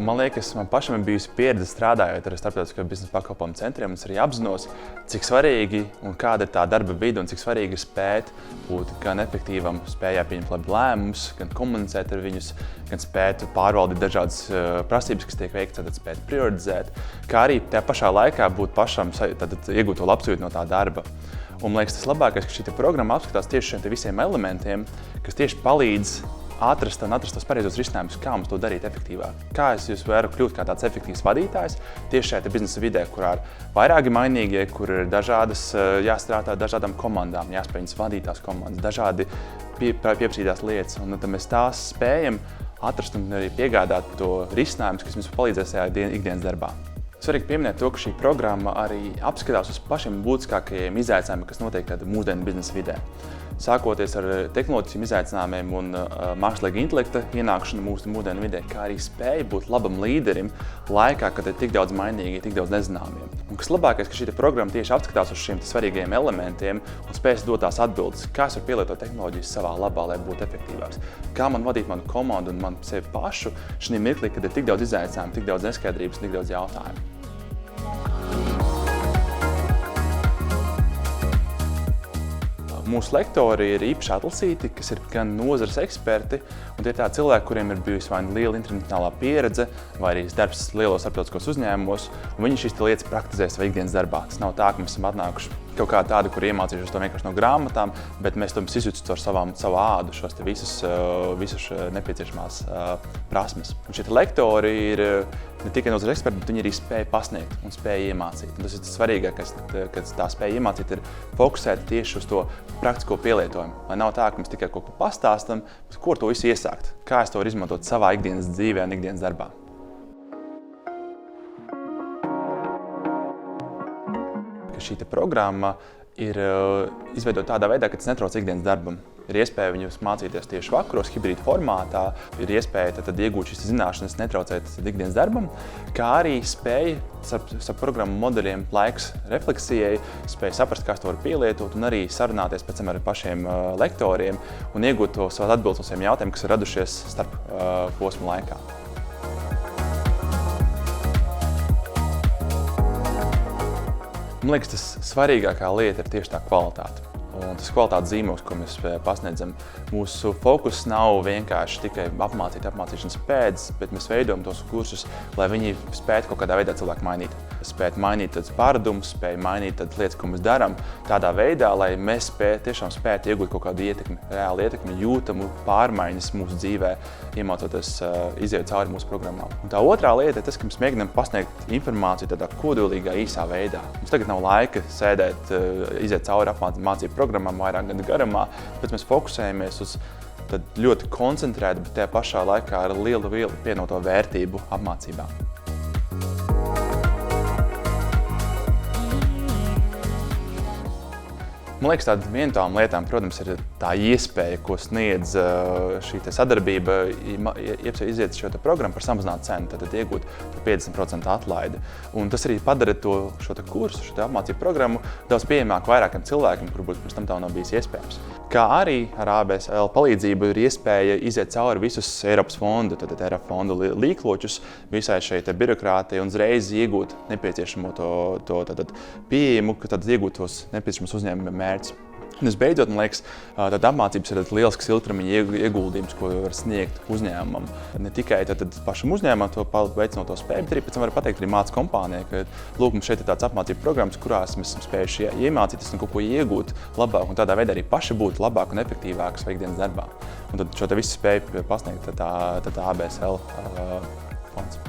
Man liekas, man pašam ir bijusi pieredze strādājot ar starptautisko biznesa pakalpojumu centriem, un es arī apzinos, cik svarīgi un kāda ir tā darba vide un cik svarīgi ir spēt būt gan efektīvam, spējā pieņemt labi lēmumus, gan komunicēt ar viņus, gan spēt pārvaldīt dažādas prasības, kas tiek veikts, tad spēt prioritizēt, kā arī tajā pašā laikā būt pašam iegūt to labsajūtu no tā darba. Un man liekas, tas labākais, ka šī programma apskatās tieši šiem visiem elementiem, kas tieši palīdz atrast tos pareizos risinājumus, kā mums to darīt efektīvāk. Kā es varu kļūt kā tāds efektīvs vadītājs tieši šajā biznesa vidē, kurā ir vairāki mainīgie, kur ir dažādas jāstrādā dažādām komandām, jāspēj viņas vadīt tās komandas, dažādi pieprasītās lietas. Un tad mēs tās spējam atrast un arī piegādāt to risinājumus, kas mums palīdzēs šajā ikdienas darbā. Svarīgi pieminēt to, ka šī programma arī apskatās uz pašiem būtiskākajiem izaicinājumiem, kas notiek mūsdienu biznesa vidē. Sākoties ar tehnoloģiskiem izaicinājumiem un mākslīgā intelekta ienākšanu mūsu mūsdienu vidē, kā arī spēja būt labam līderim laikā, kad ir tik daudz mainīgi, tik daudz nezināmiem. Un kas labākais, ka šī programma tieši apskatās uz šiem svarīgajiem elementiem un spējas dot tās atbildes, kā es varu pielietot tehnoloģijas savā labā, lai būtu efektīvāks. Kā man vadīt manu komandu un man sevi pašu šī mirklī, kad ir tik daudz izaicinājumu, tik daudz neskaidrības, tik daudz jautājumu. Mūsu lektori ir īpaši atlasīti, kas ir gan nozares eksperti, un tie ir tādi cilvēki, kuriem ir bijusi vai liela internacionālā pieredze, vai arī darbs lielos starptautiskos uzņēmumos, un viņi šīs lietas praktizē savā ikdienas darbā. Tas nav tā, ka mēs esam atnākuši kaut kā tādi, kuri iemācījušies to vienkārši no grāmatām, bet mēs to izjūtam ar savu ādu, šos visus nepieciešamās prasmes. Un šie lektori ir ne tikai nozares eksperti, bet viņi arī spēja pasniegt un spēja iemācīt. Un tas ir tas svarīgākais, kad tā spēja iemācīt, ir fokusēt tieši uz to praktisko pielietojumu. Lai nav tā, ka mēs tikai kaut ko pastāstam, bet ko ar to visu iesākt, kā es to varu izmantot savā ikdienas dzīvē un ikdienas darbā. Šī programma ir izveidota tādā veidā, ka tas netrauc ikdienas darbam. Ir iespēja viņus mācīties tieši vakaros, hibrīda formātā, ir iespēja tad iegūt šīs zināšanas, netraucēt ikdienas darbam, kā arī spēja starp programmu modeļiem laiks refleksijai, spēja saprast, kā to var pielietot un arī sarunāties pēc tam ar pašiem lektoriem un iegūt to savas atbildes uz saviem jautājumiem, kas ir radušies starp posmu laikā. Man liekas, tas svarīgākā lieta ir tieši tā kvalitāte. Un tas kvalitātes zīmogs, ko mēs pasniedzam. Mūsu fokus nav vienkārši tikai apmācīt apmācīšanas pēdas, bet mēs veidojam tos kursus, lai viņi spētu kaut kādā veidā cilvēku mainīt. Spētu mainīt paradumus, spētu mainīt lietas, ko mēs darām, tādā veidā, lai mēs tiešām spētu iegūt kaut kādu ietekmi, reālu ietekmi, jūtamu pārmaiņas mūsu dzīvē, iemācoties iziet cauri mūsu programmām. Un tā otrā lieta ir tas, ka mēs mēģinām pasniegt informāciju tādā kodolīgā, īsā veidā. Mums tagad nav laika sēdēt, iziet cauri mācību programmām vairāk gadu garumā, bet mēs fokusējamies uz ļoti koncentrētu, bet tajā pašā laikā ar lielu pievienoto vērtību apmācībām. Man liekas, tāda viena no tām lietām, protams, ir tā iespēja, ko sniedz šī sadarbība, iziet šo programmu par samazinātu cenu, tad iegūt 50% atlaidi. Un tas arī padara šo kursu, šo apmācību programmu daudz pieejamāku vairākiem cilvēkiem, kur būtu pirms tam tā nav bijis iespējams. Kā arī ar ABSL palīdzību ir iespēja iziet cauri visus Eiropas fondu, Eiropas fondu līkločus, visai šeit birokrātijai un uzreiz iegūt nepieciešamo pieejamu, tad iegūt tos nepieciešamos uzņēmuma mērķus. Un visbeidzot, man liekas, apmācības ir lielisks ilgtermiņa ieguldījums, ko var sniegt uzņēmumam. Ne tikai pašam uzņēmumam to veicinot to spēju, bet arī pēc tam var pateikt arī mācu kompānijai, ka lūk, mums šeit ir tāds apmācību programmas, kurās mēs esam spējuši iemācīties un kaut ko iegūt labāk un tādā veidā arī paši būt labāk un efektīvāk savā ikdienas darbā. Un tad šo visu spēju pasniegt ABSL fonds.